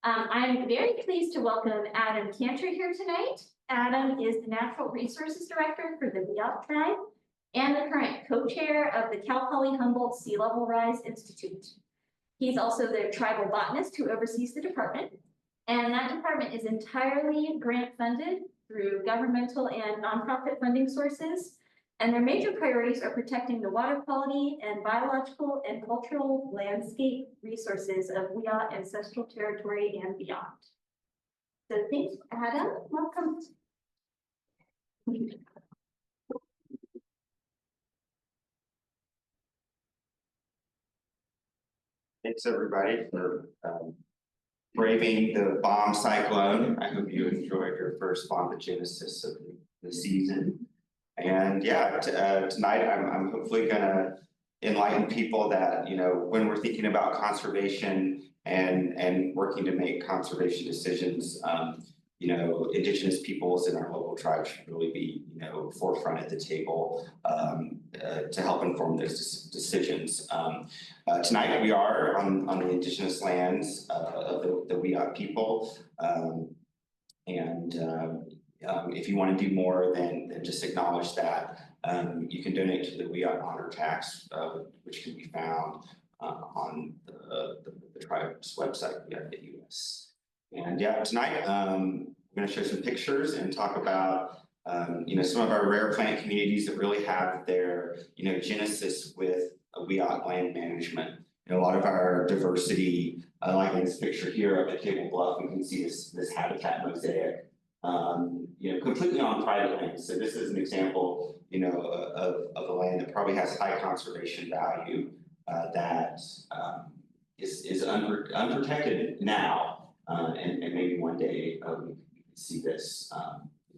I'm very pleased to welcome Adam Canter here tonight. Adam is the Natural Resources Director for the Wiyot Tribe and the current co-chair of the Cal Poly Humboldt Sea Level Rise Institute. He's also the tribal botanist who oversees the department, and that department is entirely grant funded through governmental and nonprofit funding sources. And their major priorities are protecting the water quality and biological and cultural landscape resources of Wiyot ancestral territory and beyond. So thanks, Adam. Welcome. Thanks everybody for braving the bomb cyclone. I hope you enjoyed your first bondogenesis of the season. And yeah, tonight I'm hopefully gonna enlighten people that, you know, when we're thinking about conservation and working to make conservation decisions, you know, Indigenous peoples in our local tribes should really be, you know, forefront at the table to help inform those decisions. Tonight we are on the Indigenous lands of the Wiyot people, if you want to do more than just acknowledge that, you can donate to the Wiyot Honor Tax, which can be found on the tribe's website, wiyot.us. And yeah, tonight I'm going to show some pictures and talk about you know, some of our rare plant communities that really have their, you know, genesis with Wiyot land management. You know, a lot of our diversity, like in this picture here up at Table Bluff, we can see this habitat mosaic. You know, completely on private land. So this is an example, you know, of a land that probably has high conservation value that is unprotected now, and maybe one day we can see this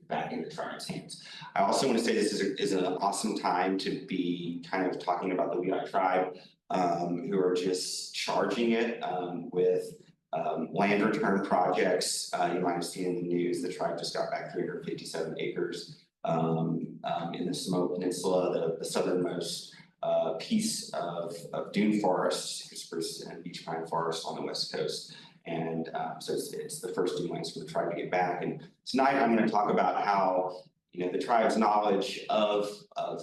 back in the tribe's hands. I also want to say this is an awesome time to be kind of talking about the Wiyot Tribe, who are just charging it with land return projects. You might have seen in the news, the tribe just got back 357 acres in the Sequoia Peninsula, the southernmost piece of dune forest, spruce and beech pine forest on the west coast. And so it's the first dune lands for the tribe to get back. And tonight I'm going to talk about how, you know, the tribe's knowledge of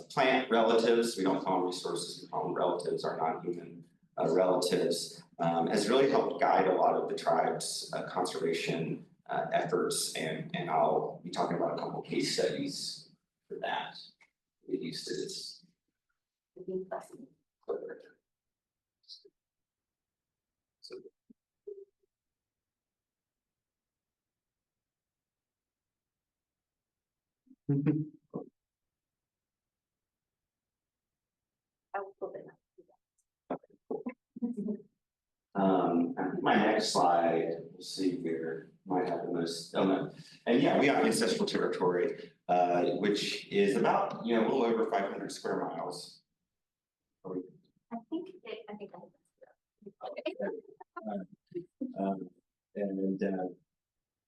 plant relatives, we don't call them resources, we call them relatives, our non-human relatives, has really helped guide a lot of the tribe's conservation efforts, and I'll be talking about a couple of case studies for that. We used to this. I think my next slide, we'll see here, might have the most, oh no. And yeah, we have ancestral territory, which is about, you know, a little over 500 square miles.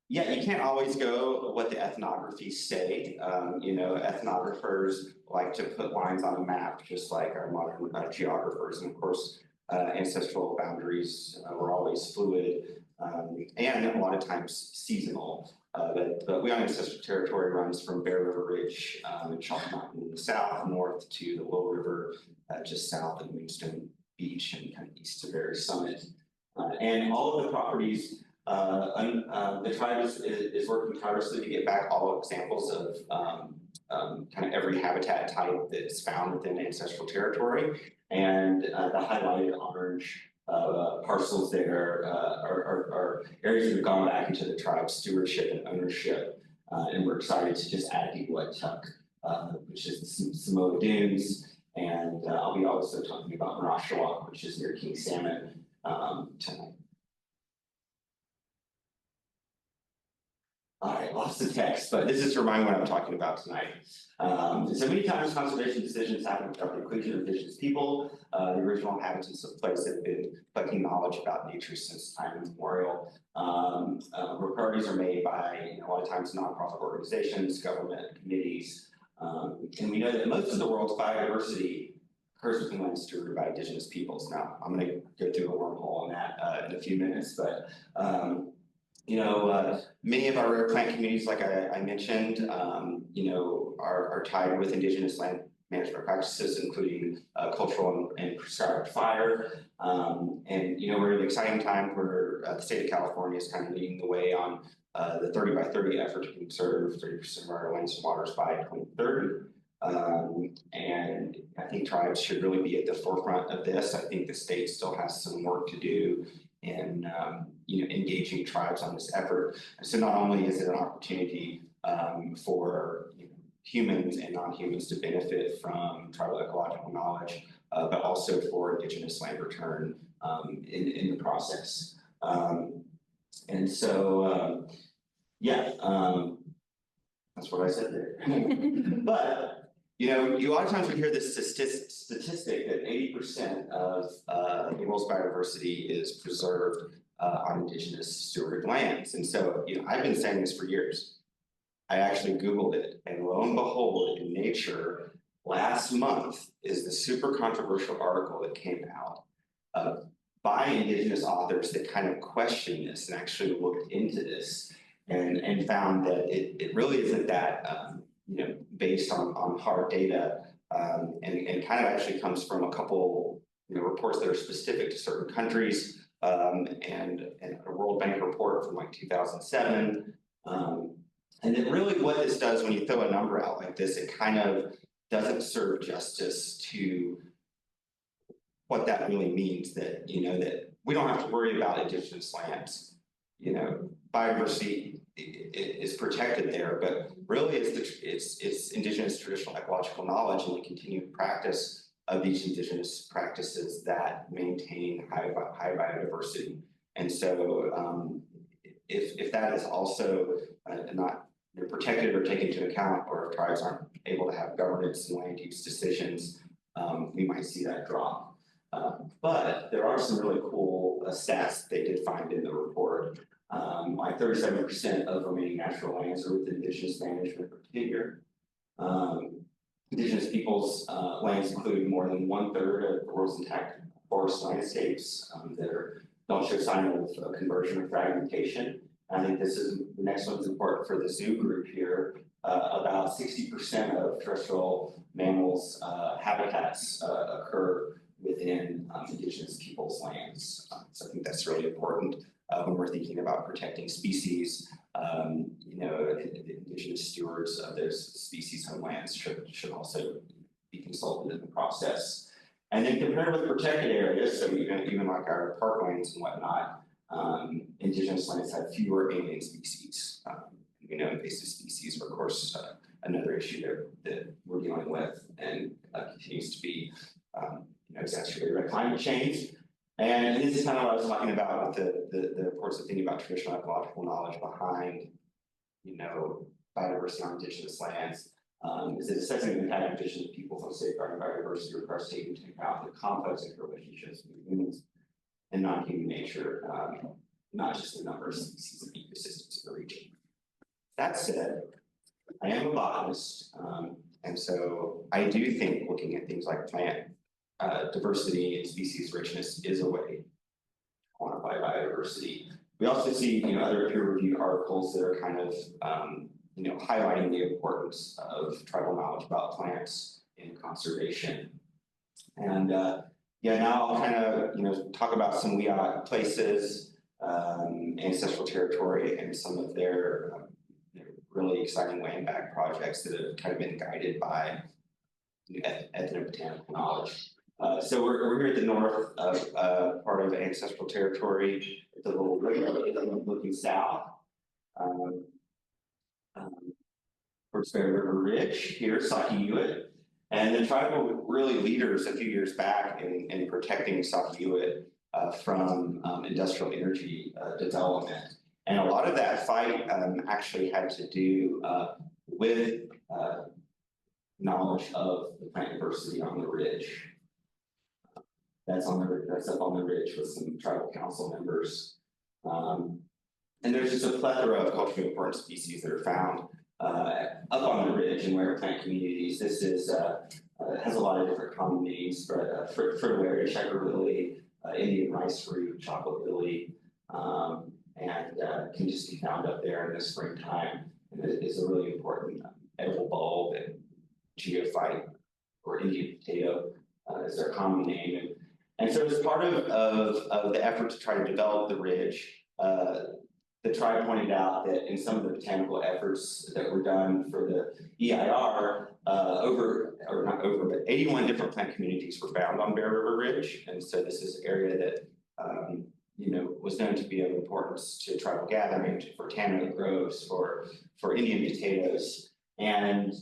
Yeah, you can't always go what the ethnographies say. You know, ethnographers like to put lines on a map, just like our modern geographers. And of course, ancestral boundaries were always fluid and a lot of times seasonal. But Wiyot ancestral territory runs from Bear River Ridge and Chalk Mountain in the south, north to the Little River, just south of Moonstone Beach and kind of east to Bear Summit. And all of the properties, the tribe is working tirelessly to get back all examples of kind of every habitat type that's found within ancestral territory. And the highlighted orange parcels there are areas that have gone back into the tribe's stewardship and ownership. And we're excited to just add Wiyot Tuck, which is the Samoa Dunes. And I'll be also talking about Marashawak, which is near King Salmon tonight. All right, lots of text, but this is to remind what I'm talking about tonight. So many times conservation decisions happen without the inclusion of Indigenous people. The original inhabitants of the place have been collecting knowledge about nature since time immemorial. Where priorities are made by, you know, a lot of times nonprofit organizations, government committees, and we know that most of the world's biodiversity occurs within land stewarded by Indigenous peoples. Now, I'm going to go through a wormhole on that in a few minutes, but Many of our rare plant communities, like I mentioned, are tied with indigenous land management practices, including cultural and prescribed fire. We're in an exciting time where the state of California is kind of leading the way on the 30 by 30 effort to conserve 30% of our lands and waters by 2030. And I think tribes should really be at the forefront of this. I think the state still has some work to do in engaging tribes on this effort. And so not only is it an opportunity for humans and non-humans to benefit from tribal ecological knowledge, but also for indigenous land return in the process. That's what I said there. But you a lot of times we hear this statistic that 80% of the world's biodiversity is preserved on indigenous stewarded lands. And so I've been saying this for years. I actually Googled it, and lo and behold, in Nature last month is the super controversial article that came out by indigenous authors that kind of questioned this and actually looked into this and found that it really isn't that based on hard data, and kind of actually comes from a couple reports that are specific to certain countries, and a World Bank report from like 2007. And then really what this does when you throw a number out like this, it kind of doesn't serve justice to what that really means, that that we don't have to worry about indigenous lands. Biodiversity is protected there, but really it's indigenous traditional ecological knowledge and the continued practice of these indigenous practices that maintain high biodiversity. And so if that is also not protected or taken into account, or if tribes aren't able to have governance and land use decisions, we might see that drop. But there are some really cool stats they did find in the report. Like 37% of remaining natural lands are with indigenous management or tenure. Indigenous peoples' lands include more than 1/3 of the world's intact forest landscapes that don't show sign of conversion or fragmentation. I think the next one's important for the zoo group here. About 60% of terrestrial mammals' habitats occur within indigenous peoples' lands. So I think that's really important when we're thinking about protecting species. The indigenous stewards of those species' homelands should also be consulted in the process. And then compared with protected areas, so even like our parklands and whatnot, indigenous lands have fewer alien species. Invasive species are, of course, another issue that we're dealing with, and continues to be exacerbated by climate change. And this is kind of what I was talking about with the reports of thinking about traditional ecological knowledge behind, biodiversity on indigenous lands. Is that assessing the impact of indigenous peoples on safeguarding biodiversity requires taking into account the complex interrelationships between humans and non-human nature, not just the number of species and ecosystems in the region. That said, I am a botanist, and so I do think looking at things like plant diversity and species richness is a way to quantify biodiversity. We also see other peer-reviewed articles that are kind of highlighting the importance of tribal knowledge about plants in conservation. And now I'll kind of talk about some Wiyot places, ancestral territory, and some of their really exciting land back projects that have kind of been guided by ethnobotanical knowledge. So we're here at the north of part of ancestral territory, the little looking south. Towards Bear River Ridge here, Wiyot. And the tribal really leaders a few years back in protecting Wiyot from industrial energy development. And a lot of that fight actually had to do with knowledge of the plant diversity on the ridge. That's up on the ridge with some tribal council members. And there's just a plethora of culturally important species that are found up on the ridge in rare plant communities. This is has a lot of different common names, but fritillaria, checker lily, Indian rice fruit, chocolate lily. and can just be found up there in the springtime. And it is a really important edible bulb and geophyte, or Indian potato, is their common name. And so as part of the effort to try to develop the ridge, the tribe pointed out that in some of the botanical efforts that were done for the EIR, but 81 different plant communities were found on Bear River Ridge. And so this is an area that, was known to be of importance to tribal gathering, for tamarack groves, for Indian potatoes. And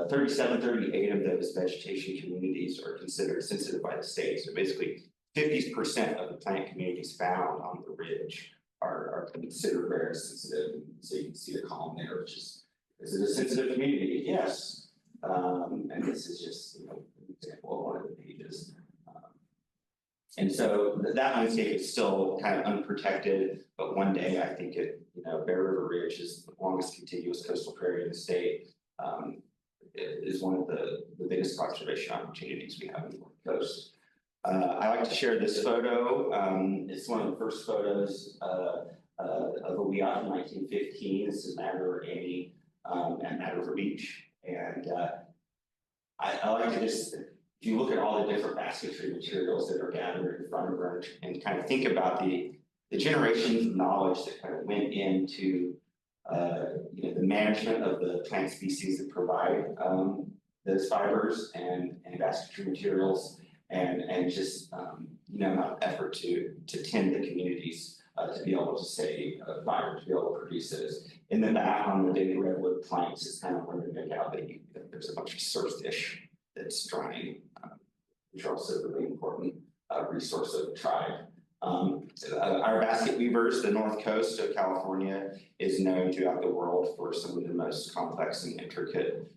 38 of those vegetation communities are considered sensitive by the state. So basically 50% of the plant communities found on the ridge are considered very sensitive. So you can see the column there, which is it a sensitive community? Yes. And this is just an example of one of the pages. And so that landscape is still kind of unprotected, but one day I think Bear River Ridge is the longest contiguous coastal prairie in the state. It is one of the biggest conservation opportunities we have on the North Coast. I like to share this photo. It's one of the first photos of a Wiyot in 1915. This is Mad River Annie at Mad River Beach. And I like to just, if you look at all the different basketry materials that are gathered in front of her and kind of think about the generations of knowledge that kind of went into the management of the plant species that provide those fibers and basketry materials, and just effort to tend the communities to be able to save fiber, to be able to produce those. In the back on the big redwood planks is kind of where they make out that there's a bunch of surffish that's drying, which are also a really important resource of the tribe. Our basket weavers, the north coast of California, is known throughout the world for some of the most complex and intricate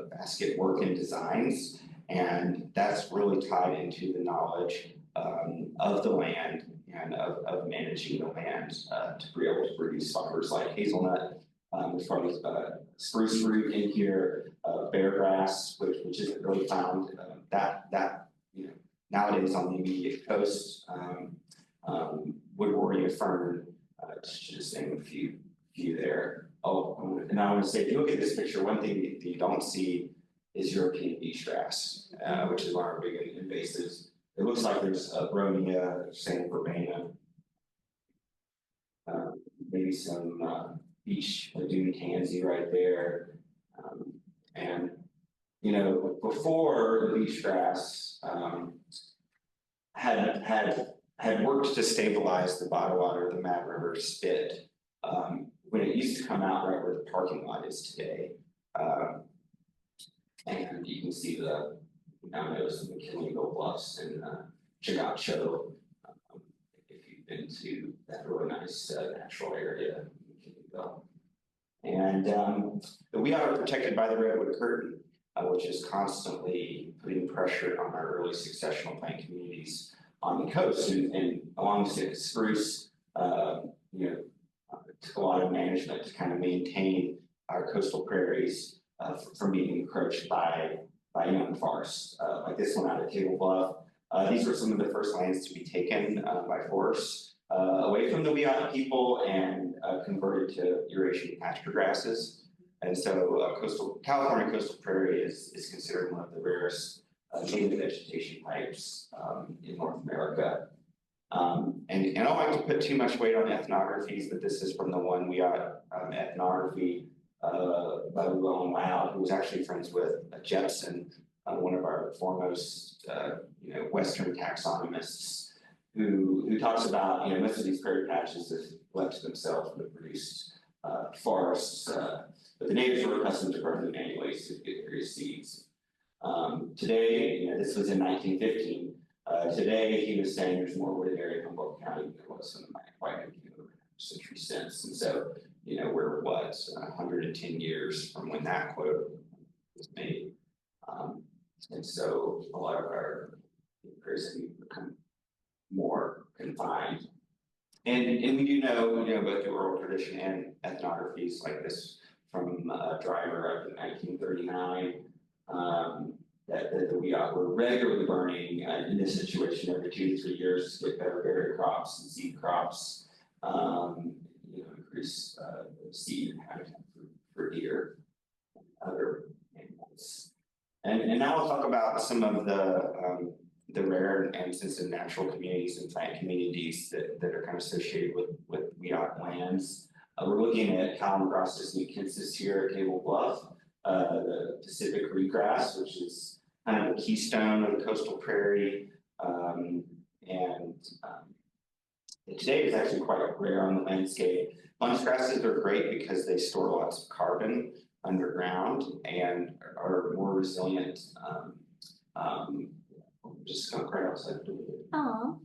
basket work and designs. And that's really tied into the knowledge of the land and of managing the land to be able to produce fibers like hazelnut, as far as spruce root in here, bear grass, which isn't really found nowadays on the immediate coast, wood warrior fern, to just name a few there. Oh, and I want to say, if you look at this picture, one thing that you don't see is European beach grass, which is one of our big invasives. It looks like there's a Bronia, Sand verbena, maybe some beach dune tansy right there. And before the beach grass had worked to stabilize the bottom water of the Mad River spit, when it used to come out right where the parking lot is today. And you can see the dominoes and the Killingo Bluffs and Chigacho, if you've been to that really nice natural area in Killingo. And the Wiyot are protected by the redwood curtain, which is constantly putting pressure on our early successional plant communities on the coast. And along with spruce, took a lot of management to kind of maintain our coastal prairies from being encroached by young forests, like this one out at Table Bluff. These were some of the first lands to be taken by force away from the Wiyot people and converted to irrigation pasture grasses. And so California coastal prairie is considered one of the rarest native vegetation types in North America. And I don't like to put too much weight on ethnographies, but this is from the one Wiyot ethnography by Llewellyn Loud, who was actually friends with Jepson, one of our foremost Western taxonomists, who talks about most of these prairie patches have left to themselves and have produced forests, but the natives were accustomed to growing them anyways to get various seeds. Today, this was in 1915. Today, he was saying there's more wooded area in Humboldt County than there was in quite a century since. And so, we're 110 years from when that quote was made. And so a lot of our prairies have become more confined. And we do know, both the oral tradition and ethnographies like this from Driver up in 1939, that the Wiyot we're regularly burning in this situation every 2 to 3 years to get better berry crops and seed crops. Increase seed habitat for deer and other animals. And now we'll talk about some of the rare and sensitive natural communities and plant communities that are kind of associated with Wiyot lands. We're looking at Calamagrostis nucensis here at Cable Bluff, the Pacific rheagrass, which is kind of the keystone of the coastal prairie. Today is actually quite rare on the landscape. Bunch grasses are great because they store lots of carbon underground and are more resilient. Just skunk right outside the door. Aw.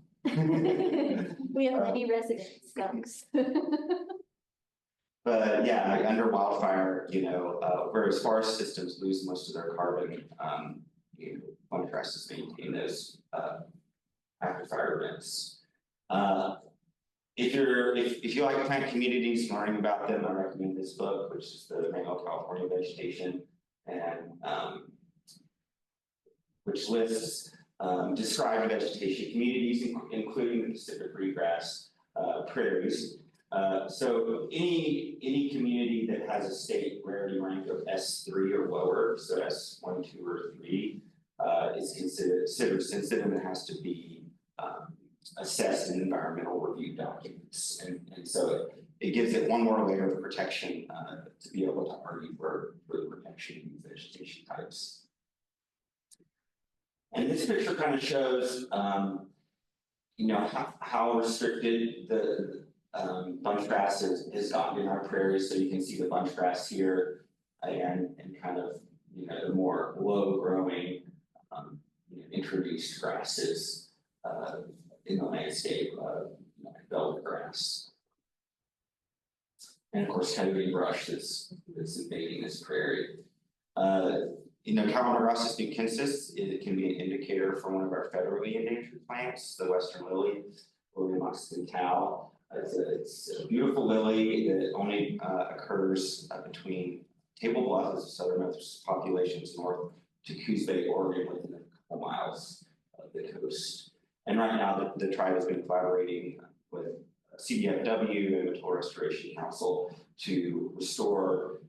We have many resident skunks. But yeah, like under wildfire, whereas forest systems lose most of their carbon, bunch grasses maintain those after fire events. If you like plant communities and learning about them, I recommend this book, which is the Mango California Vegetation, and which lists described vegetation communities, including the Pacific rheagrass prairies. So any community that has a state rarity rank of S3 or lower, so S1, 2, or 3, is considered sensitive and has to be assessed in environmental review documents, and so it gives it one more layer of protection to be able to argue for the protection of these vegetation types. And this picture kind of shows, how restricted the bunch grass has gotten in our prairies. So you can see the bunch grass here, and kind of the more low growing introduced grasses in the landscape, velvet grass, and of course coyote brush that's invading this prairie. Calamagrostis nucensis, it can be an indicator for one of our federally endangered plants, the western lily, Lilium occidentale. It's a beautiful lily that only occurs between Table Bluff, as the southernmost populations, north to Coos Bay, Oregon, within a couple miles of the coast. And right now, the tribe has been collaborating with CDFW and the Total Restoration Council to restore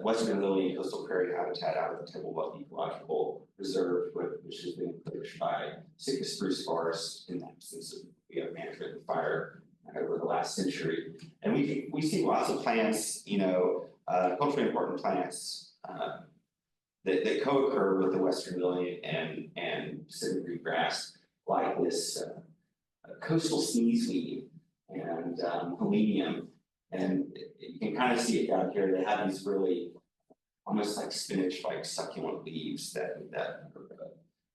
western lily and coastal prairie habitat out of the Table Bluff Ecological Reserve, which has been pushed by Sitka spruce forest in the absence of management and fire over the last century. And we see lots of plants, culturally important plants that co-occur with the western lily and Pacific rheagrass, like this coastal sneezeweed and helenium. And you can kind of see it down here. They have these really almost like spinach-like succulent leaves that are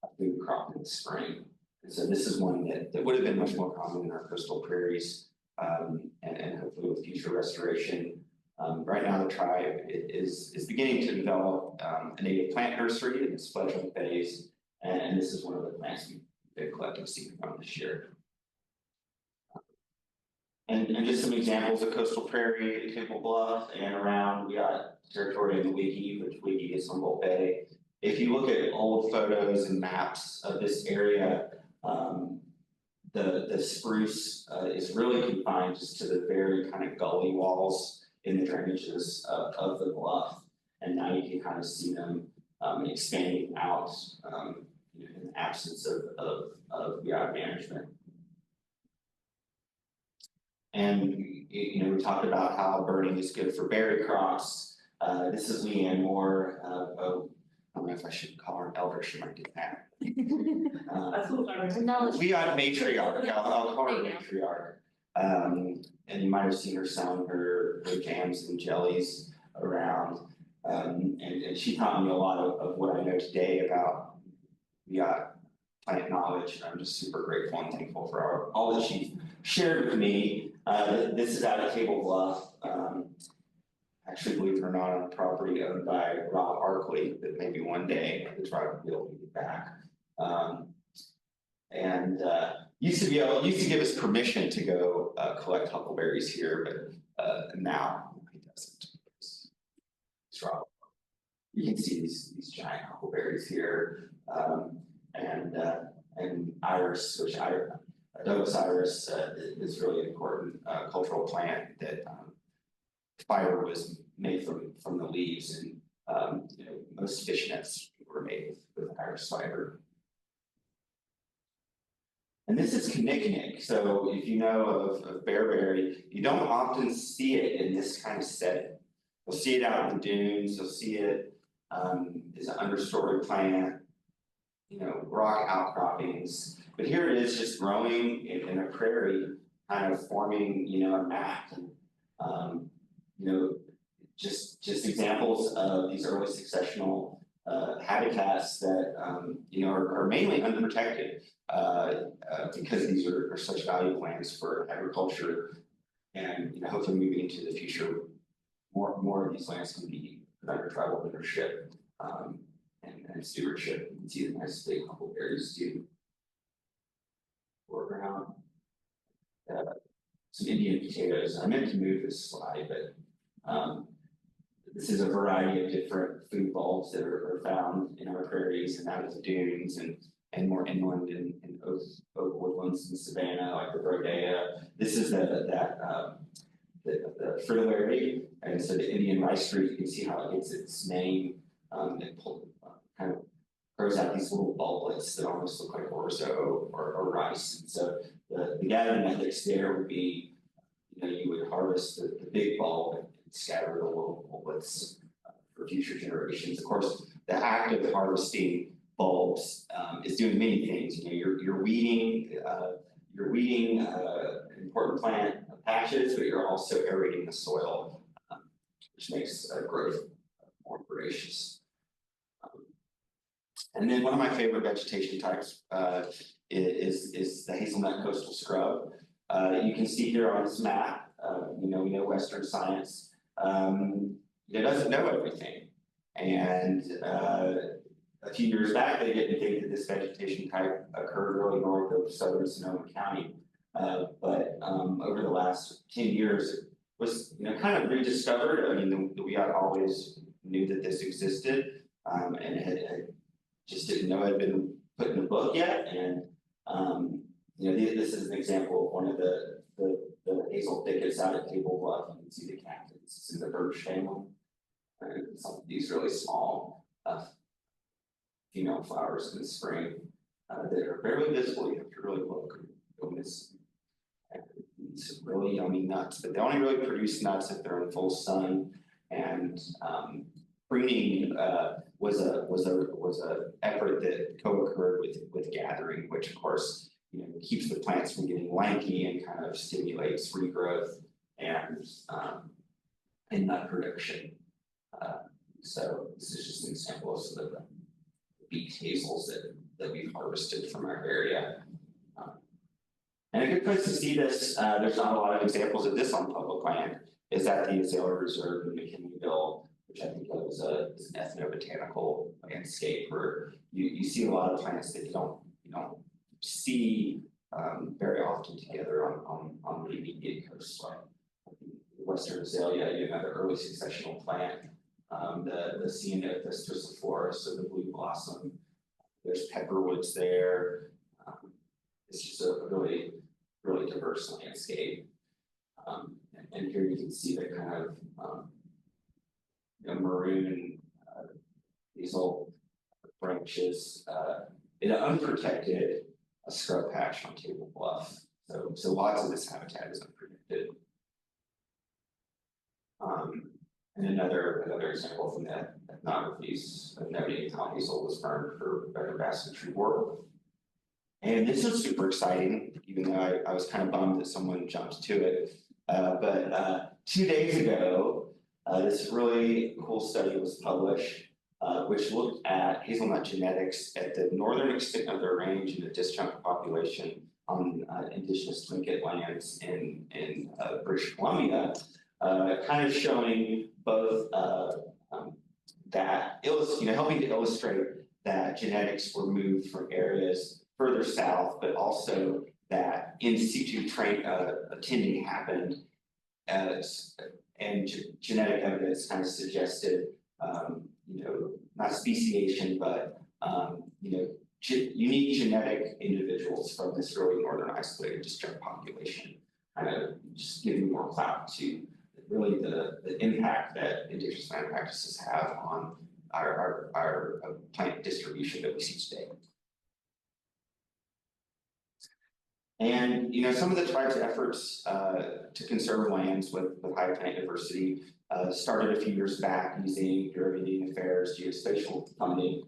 a food crop in the spring. And so this is one that would have been much more common in our coastal prairies, and hopefully with future restoration. Right now, the tribe is beginning to develop a native plant nursery in its fledgling phase, and this is one of the plants we've been collecting seed from this year. And just some examples of coastal prairie, Cable Bluff, and around, we got territory in the Wiki, which Wiki is Humboldt Bay. If you look at old photos and maps of this area, the spruce is really confined just to the very kind of gully walls in the drainages of the bluff. And now you can kind of see them expanding out in the absence of Wiyot management. And we talked about how burning is good for berry crops. This is Leanne Moore. I don't know if I should call her an elder. She might do that. Wiyot matriarch. I'll call her matriarch. And you might have seen her selling her jams and jellies around. And she taught me a lot of what I know today about Wiyot plant knowledge. I'm just super grateful and thankful for all that she shared with me. This is out of Cable Bluff. Actually, believe it or not, on a property owned by Rob Arkley that maybe one day the tribe will be able to get back. Used to give us permission to go collect huckleberries here, but now he doesn't. It's Rob. You can see these giant huckleberries here. iris, Douglas iris is really an important cultural plant that fiber was made from the leaves, and most fish nets were made with iris fiber. And this is kinnikinnick. So if you know of bearberry, you don't often see it in this kind of setting. You'll see it out in the dunes. You'll see it as an understory plant, rock outcroppings. But here it is, just growing in a prairie, kind of forming, a mat. Just examples of these early successional habitats that are mainly unprotected because these are such value plants for agriculture, and hopefully moving into the future, more of these lands can be under tribal leadership and stewardship. You can see the nice big huckleberries too. Foreground. Some Indian potatoes. I meant to move this slide, but this is a variety of different food bulbs that are found in our prairies and out of the dunes and more inland in oak woodlands and savanna, like the Rodea. This is the fritillary, and so the Indian rice fruit. You can see how it gets its name. It kind of grows out these little bulblets that almost look like orzo or rice. And so the gathering methods there would be, you would harvest the big bulb and scatter the little bulblets for future generations. Of course, the act of harvesting bulbs is doing many things. You're weeding important plant patches, but you're also aerating the soil, which makes growth more voracious. And then one of my favorite vegetation types is the hazelnut coastal scrub. You can see here on this map, we know Western science, it doesn't know everything. And a few years back, they didn't think that this vegetation type occurred really north of southern Sonoma County. But over the last 10 years, it was kind of rediscovered. I mean, the Wiyot always knew that this existed, and it had just didn't know it had been put in a book yet. And this is an example of one of the hazel thickets out at Table Bluff. You can see the cactus. It's in the birch family. Some of these really small female flowers in the spring that are barely visible. You have to really look. You'll miss some really yummy nuts, but they only really produce nuts if they're in full sun. And pruning was a effort that co-occurred with gathering, which of course keeps the plants from getting lanky and kind of stimulates regrowth and nut production. So this is just an example of some of the beaked hazels that we've harvested from our area. And a good place to see this, there's not a lot of examples of this on public land, is at the Azalea Reserve in McKinleyville, which I think is an ethnobotanical landscape where you see a lot of plants that you don't see very often together on the immediate coastline. Western azalea, another early successional plant. The Ceanothus thistleiflorus, so the blue blossom. There's pepperwoods there. It's just a really diverse landscape. And here you can see the kind of maroon these old branches in an unprotected scrub patch on Table Bluff. So lots of this habitat is unprotected. And another example from the ethnographies of noting how hazel was burned for better basketry work. And this is super exciting, even though I was kind of bummed that someone jumped to it. But 2 days ago, this really cool study was published, which looked at hazelnut genetics at the northern extent of their range in the disjunct population on indigenous trinket lands in British Columbia, kind of showing both that helping to illustrate that genetics were moved from areas further south, but also that in situ tending happened, and genetic evidence kind of suggested, not speciation, but unique genetic individuals from this really northern isolated disjunct population, kind of just giving more clout to really the impact that indigenous land practices have on our plant distribution that we see today. And some of the tribe's efforts to conserve lands with high plant diversity started a few years back using Bureau of Indian Affairs geospatial funding,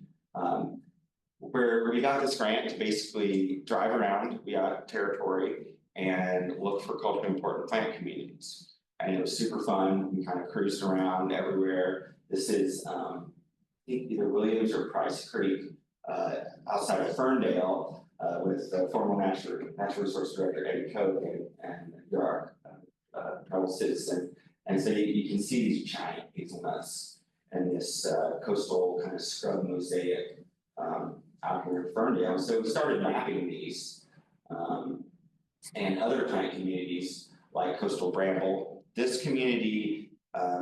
where we got this grant to basically drive around Wiyot territory and look for culturally important plant communities. And it was super fun. We kind of cruised around everywhere. This is I think either Williams or Price Creek outside of Ferndale with the former Natural Resource Director Eddie Koch and our tribal citizen. And so you can see these giant hazelnuts and this coastal kind of scrub mosaic out here in Ferndale. So we started mapping these and other plant communities like coastal bramble. This community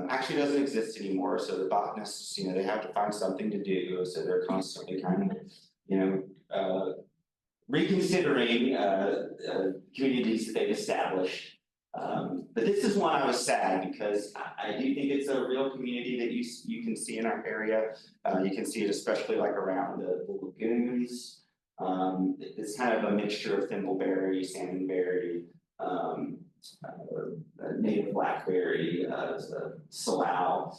actually doesn't exist anymore. So the botanists, they have to find something to do. So they're constantly kind of, reconsidering communities that they've established. But this is one I was sad because I do think it's a real community that you can see in our area. You can see it especially like around the lagoons. It's kind of a mixture of thimbleberry, salmonberry, native blackberry, salal.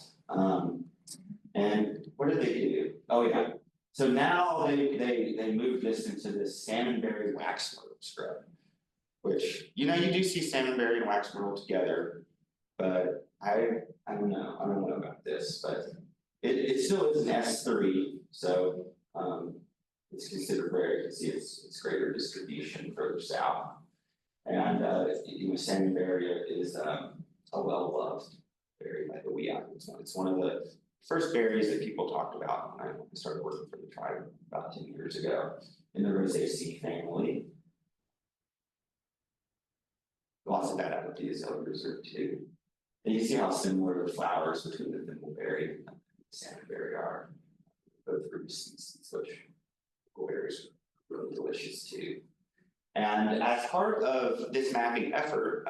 And what did they do? Oh yeah. So now they moved this into this salmonberry wax myrtle scrub, which you do see salmonberry and wax myrtle together, but I don't know about this, but it still is an S3, so it's considered rare. You can see its greater distribution further south. And salmonberry is a well-loved berry by the Wiyot. It's one of the first berries that people talked about when I started working for the tribe about 10 years ago in the Rosaceae family. Lots of that out of the Azalea Reserve too. And you see how similar the flowers between the thimbleberry and the salmonberry are. Both fruit species, which berries are really delicious too. And as part of this mapping effort,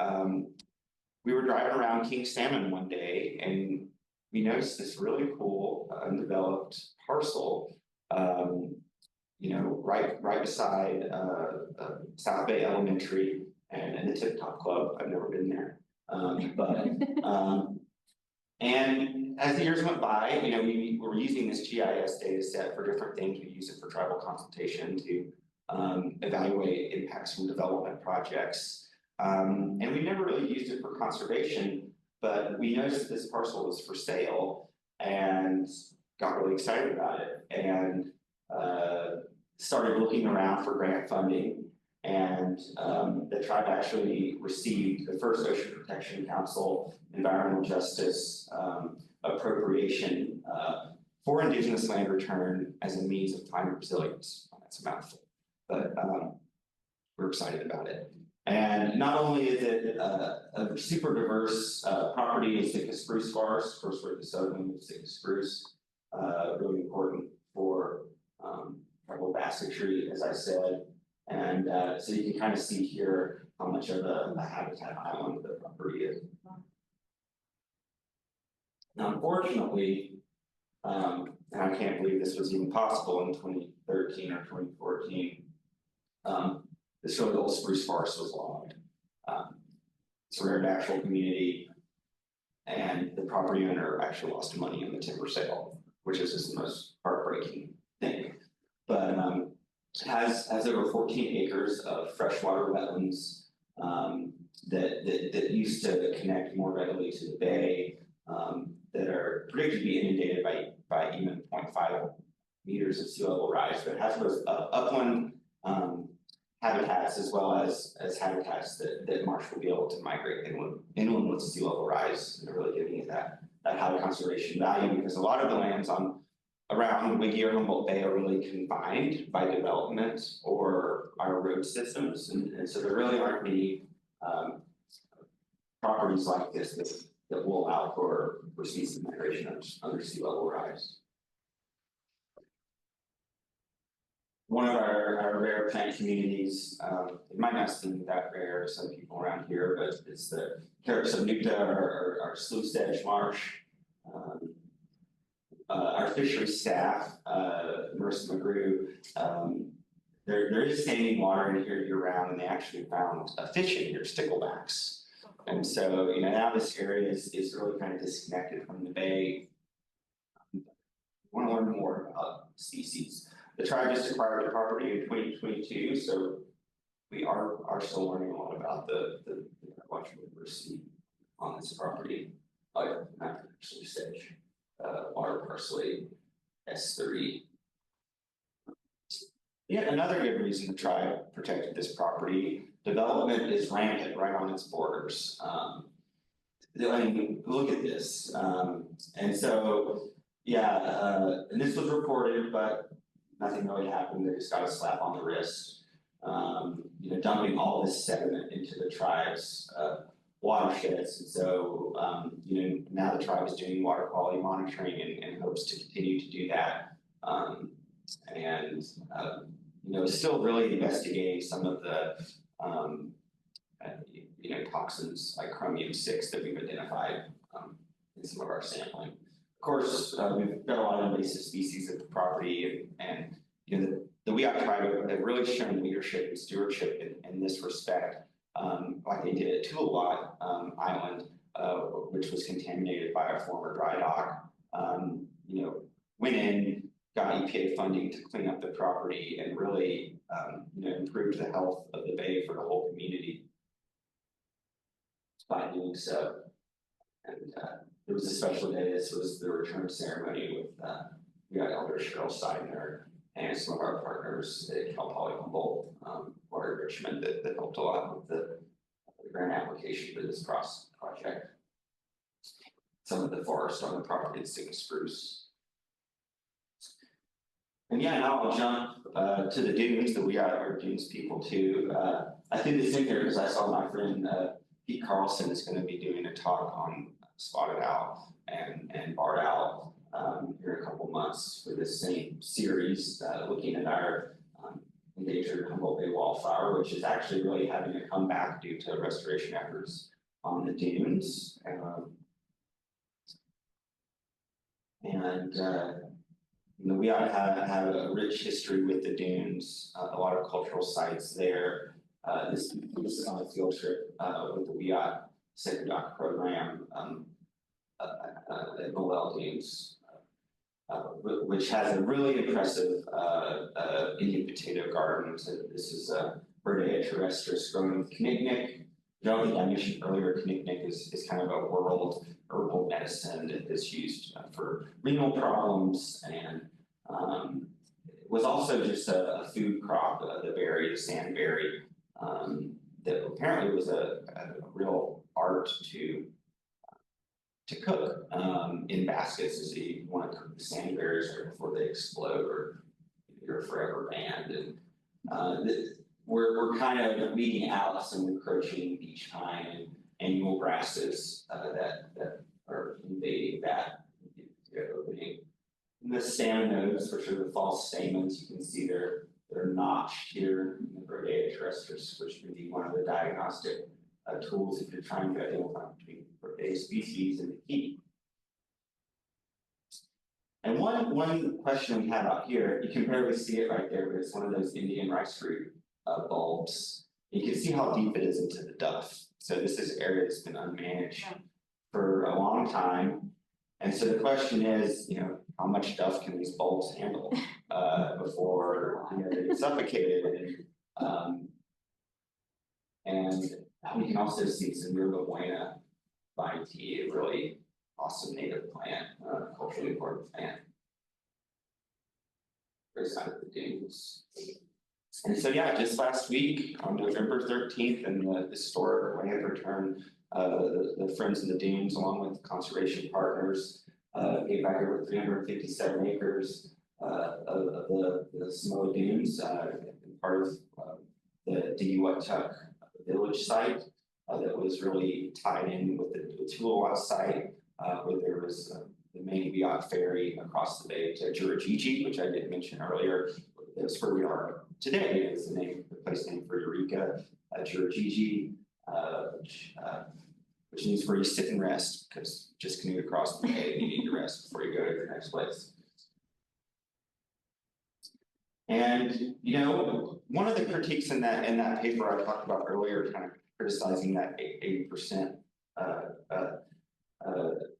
we were driving around King Salmon one day and we noticed this really cool undeveloped parcel, right beside South Bay Elementary and the Tip Top Club. I've never been there, and as the years went by, we were using this GIS data set for different things. We use it for tribal consultation to evaluate impacts from development projects. And we never really used it for conservation, but we noticed this parcel was for sale and got really excited about it and started looking around for grant funding. And the tribe actually received the first Ocean Protection Council environmental justice appropriation for Indigenous land return as a means of climate resilience. That's a mouthful. But we're excited about it. And not only is it a super diverse property in Sitka spruce forest, of course we're at the southern end of Sitka spruce, really important for tribal basketry, as I said. And so you can kind of see here how much of a habitat island the property is. Now, unfortunately, and I can't believe this was even possible in 2013 or 2014, this really old spruce forest was logged. It's a rare natural community, and the property owner actually lost money in the timber sale, which is just the most heartbreaking thing. But has over 14 acres of freshwater wetlands that used to connect more readily to the bay, that are predicted to be inundated by even 0.5 meters of sea level rise, but it has those upland habitats as well as habitats that marsh will be able to migrate inland with sea level rise, and they're really giving it that high conservation value, because a lot of the lands around Wiyot or Humboldt Bay are really confined by development or our road systems, and so there really aren't many properties like this that will allow for species migration under sea level rise. one of our rare plant communities. It might not seem that rare to some people around here, but it's the Carrots of Nukta, our sluice edge marsh. Our fishery staff, Marissa McGrew, there is standing water in here year round, and they actually found a fish in here, sticklebacks. And so, now this area is really kind of disconnected from the bay. Want to learn more about species. The tribe just acquired the property in 2022, so we are still learning a lot about the ecological diversity on this property. Not actually stage, water parsley, S30. Yet another good reason the tribe protected this property: development is rampant right on its borders. Look at this, and so. Yeah, and this was reported, but nothing really happened. They just got a slap on the wrist. Dumping all this sediment into the tribe's watersheds. And so, now the tribe is doing water quality monitoring and hopes to continue to do that. Still really investigating some of the, toxins like chromium-6 that we've identified in some of our sampling. Of course, we've got a lot of invasive species at the property, and the Wiyot Tribe have really shown leadership and stewardship in this respect, like they did at Tulawat Island, which was contaminated by a former dry dock. Went in, got EPA funding to clean up the property, and really improved the health of the bay for the whole community by doing so. And it was a special day. This was the return ceremony with we got Elder Cheryl Steiner and some of our partners at Cal Poly Humboldt, Water Richmond that helped a lot with the grant application for this project. Some of the forest on the property is sick spruce. And yeah, now I'll jump to the dunes that we are dunes people too. I threw this in here because I saw my friend Pete Carlson is going to be doing a talk on spotted owl and barred owl here in a couple months for this same series, looking at our endangered Humboldt Bay wildflower, which is actually really having a comeback due to restoration efforts on the dunes. We ought to have a rich history with the dunes, a lot of cultural sites there. This is on a field trip with the Wiyot Second Doc program at Noel Dunes, which has a really impressive Indian potato garden. So this is a Burdea terrestris growing with Kinnicknick. I think I mentioned earlier, Kinnicknick is kind of a world herbal medicine that is used for renal problems, and was also just a food crop, the berry, the sandberry, that apparently was a real art to cook in baskets, as you want to cook the sandberries right before they explode, or you're forever banned. And we're kind of weeding out some encroaching beach pine and annual grasses that are invading that opening. And the staminodes, which are the false stamens, you can see they're notched here in the Burdea terrestris, which can be one of the diagnostic tools if you're trying to identify between Burdea species and the key. And one question we have out here, you can barely see it right there, but it's one of those Indian rice fruit bulbs. You can see how deep it is into the duff. So this is an area that's been unmanaged for a long time. And so the question is, how much duff can these bulbs handle before they get suffocated? And we can also see some yerba buena vine tea, a really awesome native plant, culturally important plant. Right side of the dunes. And so yeah, just last week on November 13th, in the historic land return, the Friends of the Dunes, along with conservation partners, gave back over 357 acres of the Samoa Dunes, part of the Wiyot village site that was really tied in with the Tulawat site, where there was the main Wiyot ferry across the bay to Jurajiji, which I did mention earlier, that's where we are today, is the place name for Eureka, Chiricahua, which means where you sit and rest, because just canoe across the bay, you need to rest before you go to your next place. And one of the critiques in that paper I talked about earlier, kind of criticizing that 80%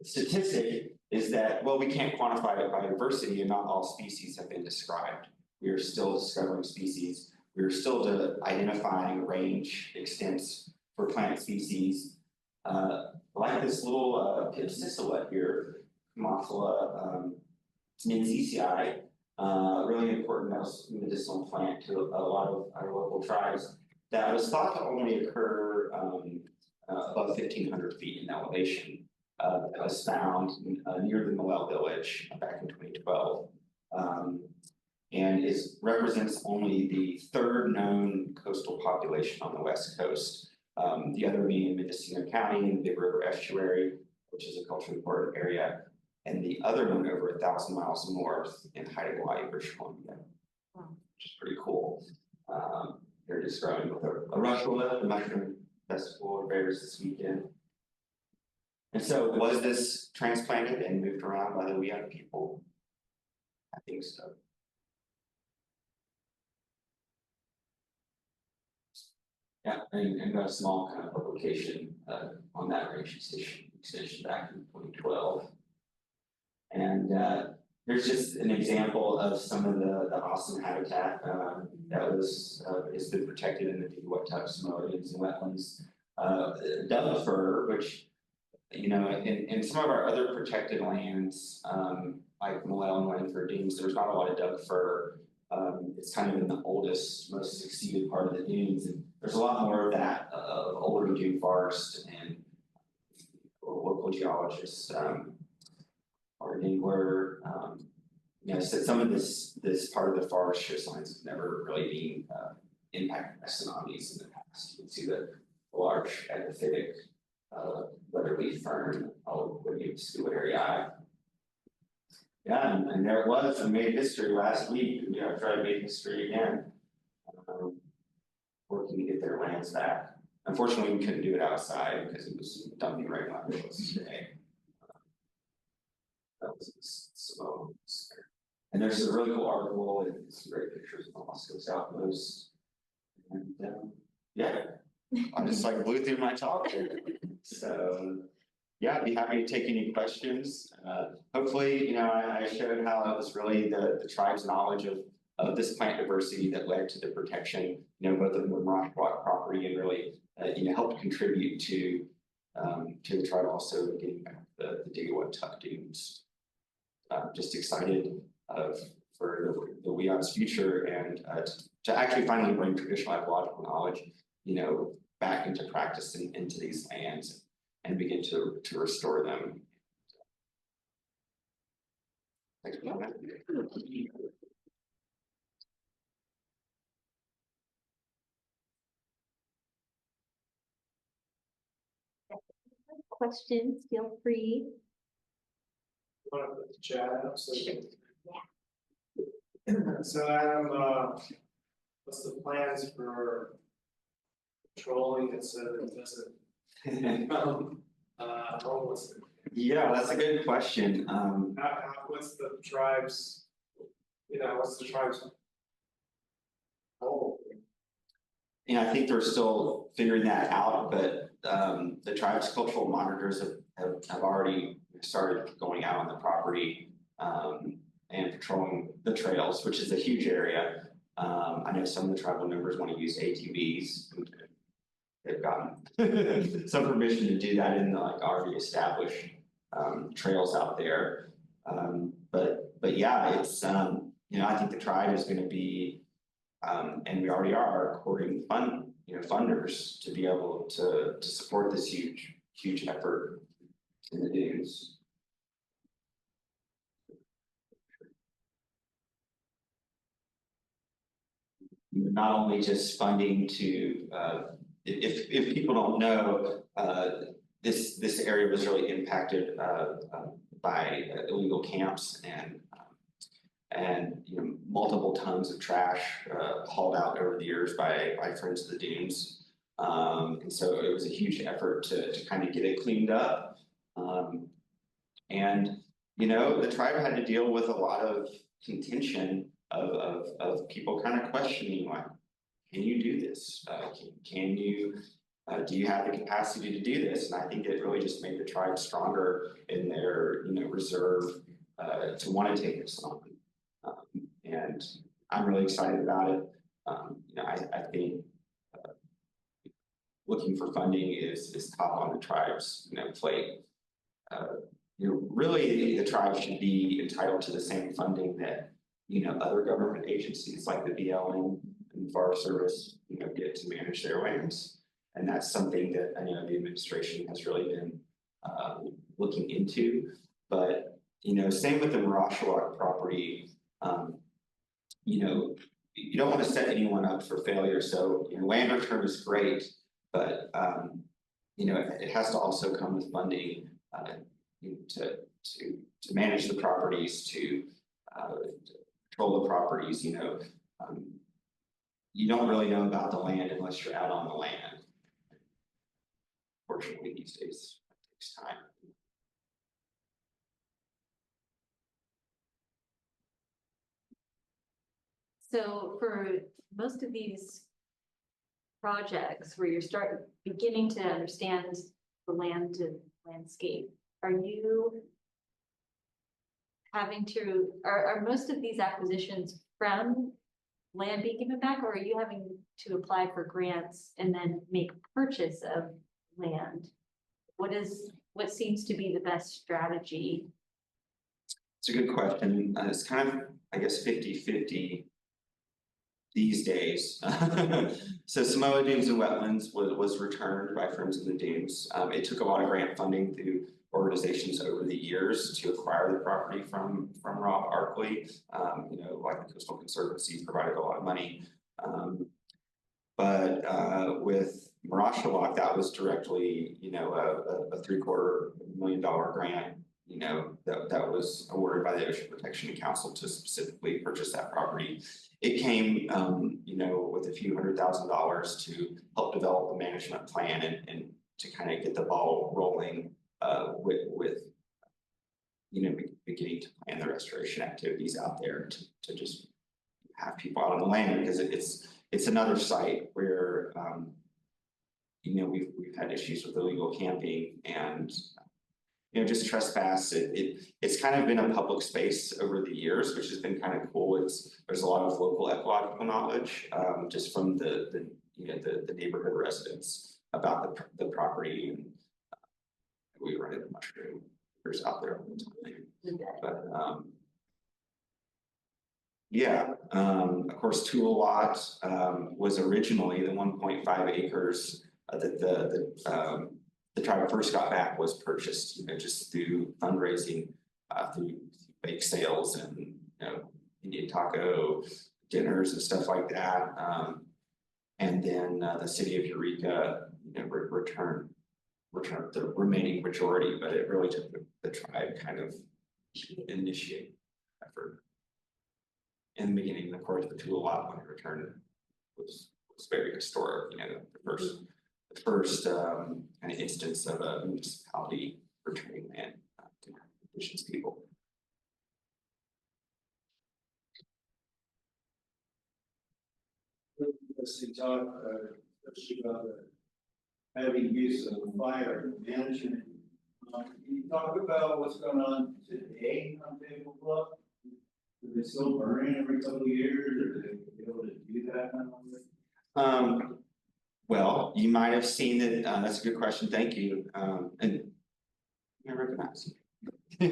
statistic, is that, well, we can't quantify biodiversity and not all species have been described. We are still discovering species. We are still identifying range extents for plant species. Like this little Pipsissewa here, Haemophila ninsicii, really important medicinal plant to a lot of our local tribes, that was thought to only occur above 1,500 feet in elevation. That was found near the Noel village back in 2012, and represents only the third known coastal population on the West Coast. The other being in Mendocino County in the Big River Estuary, which is a culturally important area, and the other one over 1,000 miles north in Haida, British Columbia, which is pretty cool. They're just growing with a rushwood, the mushroom festival of bears this weekend. And so, was this transplanted and moved around by the Wiyot people? I think so. Yeah, and got a small kind of publication on that range extension back in 2012. And there's just an example of some of the awesome habitat that has been protected in the Wiyot Tribe Samoans and wetlands. Doug fir, which in some of our other protected lands, like Malel and Langford Dunes, there's not a lot of Doug fir. It's kind of in the oldest, most succeeded part of the dunes, and there's a lot more of that older dune forest, and local geologists are where so some of this part of the forest shows signs of never really being impacted by tsunamis in the past. You can see the large epiphytic weatherleaf fern, Wiyot Tribe. Yeah, and there it was. I made history last week. I tried to make history again, working to get their lands back. Unfortunately, we couldn't do it outside because it was dumping regulations today. That was slow. And there's a really cool article and some great pictures of the Moscow Southmost. And yeah, I just blew through my talk there. So yeah, I'd be happy to take any questions. Hopefully, I showed how it was really the tribe's knowledge of this plant diversity that led to the protection, both of the marsh block property, and really, helped contribute to the tribe also getting back the Wiyot Tuck dunes. Just excited for the Wiyot's future, and to actually finally bring traditional ecological knowledge, back into practice into these lands, and begin to restore them. Thanks for that. Questions, feel free. Want to put the chat up? So, Yeah. So Adam, what's the plans for controlling it so that it doesn't become homeless? Yeah, that's a good question. What's the tribe's, what's the tribe's goal? I think they're still figuring that out, but the tribe's cultural monitors have already started going out on the property and patrolling the trails, which is a huge area. I know some of the tribal members want to use ATVs. They've gotten some permission to do that in the already established trails out there. But yeah, it's I think the tribe is going to be, and we already are courting funders to be able to support this huge effort in the dunes. Not only just funding to, if people don't know, this area was really impacted by illegal camps and multiple tons of trash hauled out over the years by Friends of the Dunes. And so it was a huge effort to kind of get it cleaned up. And the tribe had to deal with a lot of contention of people kind of questioning, like, can you do this? Can you do you have the capacity to do this? And I think it really just made the tribe stronger in their reserve to want to take this on. And I'm really excited about it. I think looking for funding is top on the tribe's plate. Really, the tribe should be entitled to the same funding that other government agencies like the BLM and the Forest Service get to manage their lands. And that's something that I know the administration has really been looking into. But same with the Marashawak property. You don't want to set anyone up for failure. So land return is great, but it has to also come with funding to manage the properties, to control the properties. You don't really know about the land unless you're out on the land. Fortunately, these days it takes time. So for most of these projects where you're beginning to understand the land and landscape, are you having to, are most of these acquisitions from land being given back, or are you having to apply for grants and then make purchase of land? What seems to be the best strategy? It's a good question. It's kind of, I guess, 50-50 these days. So Samoa Dunes and Wetlands was returned by Friends of the Dunes. It took a lot of grant funding through organizations over the years to acquire the property from Rob Arkley. Like the Coastal Conservancy provided a lot of money. But with Marashawak, that was directly, a $750,000 grant, that was awarded by the Ocean Protection Council to specifically purchase that property. It came, with a few $100,000 to help develop a management plan and to kind of get the ball rolling with beginning to plan the restoration activities out there to just have people out on the land, because it's another site where we've had issues with illegal camping and just trespass. It's kind of been a public space over the years, which has been kind of cool. There's a lot of local ecological knowledge just from the neighborhood residents about the property, and we run into mushrooms out there all the time. But of course, Tulalot was originally the 1.5 acres that the tribe first got back was purchased, just through fundraising, through bake sales and Indian taco dinners and stuff like that. And then the city of Eureka, returned the remaining majority, but it really took the tribe kind of initiate effort. In the beginning, of course, the Tulalot when it returned was very historic. The first kind of instance of a municipality returning land to Indigenous people. Let's talk about the heavy use of fire management. Can you talk about what's going on today on Table Bluff? Are they still burning every couple of years, or are they able to do that now? Well, you might have seen it. That's a good question. Thank you. And I recognize you.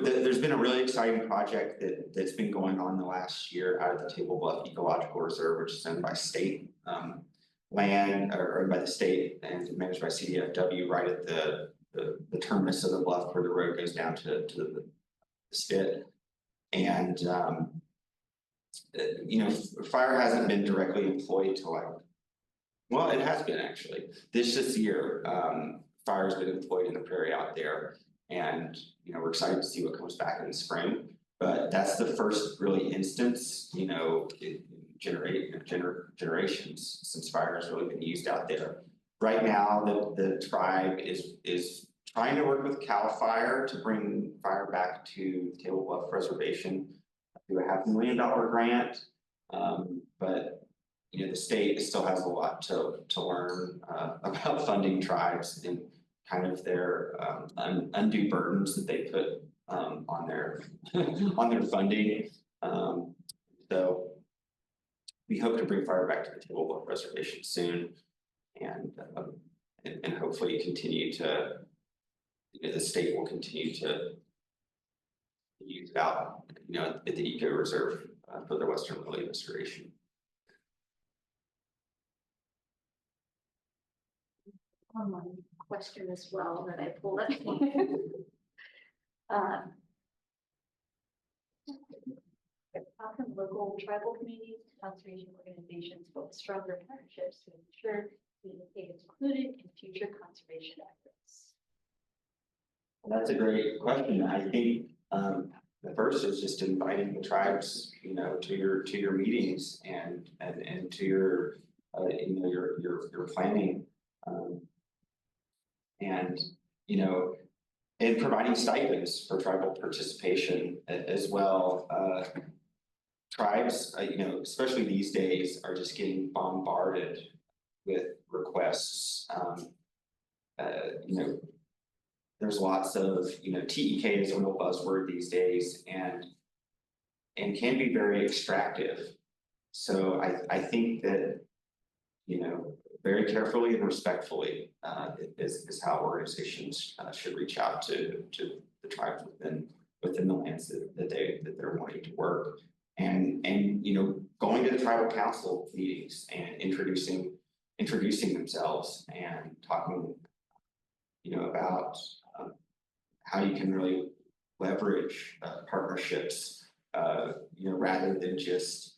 There's been a really exciting project that's been going on the last year out of the Table Bluff Ecological Reserve, which is owned by state land, or owned by the state and managed by CDFW, right at the terminus of the bluff where the road goes down to the spit. And fire hasn't been directly employed to it has been actually. This year, fire's been employed in the prairie out there. And, we're excited to see what comes back in the spring. But that's the first really instance, in generations since fire has really been used out there. Right now, the tribe is trying to work with CAL FIRE to bring fire back to Table Bluff Reservation through a $500,000 grant. But the state still has a lot to learn about funding tribes and kind of their undue burdens that they put on their on their funding. So we hope to bring fire back to the Table Bluff Reservation soon, and hopefully continue to, the state will continue to use it out, at the eco reserve for the Western Lily Restoration. Online question as well that I pulled up. How can local tribal communities, conservation organizations build stronger partnerships to ensure community is included in future conservation efforts? Well, that's a great question. I think the first is just inviting the tribes, to your meetings and to your your planning, and and providing stipends for tribal participation as well. Tribes, especially these days, are just getting bombarded with requests. There's lots of, TEK is a real buzzword these days, and can be very extractive. So I think that, very carefully and respectfully is how organizations should reach out to the tribes within the lands that they're wanting to work. And going to the tribal council meetings and introducing themselves and talking about how you can really leverage partnerships, rather than just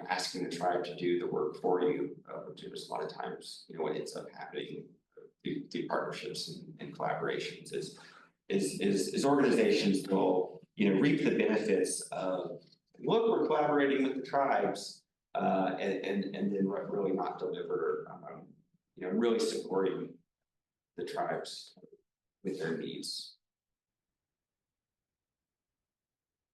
asking the tribe to do the work for you, which is a lot of times what ends up happening through partnerships and collaborations is organizations will reap the benefits of, look, we're collaborating with the tribes, and then really not deliver, really supporting the tribes with their needs.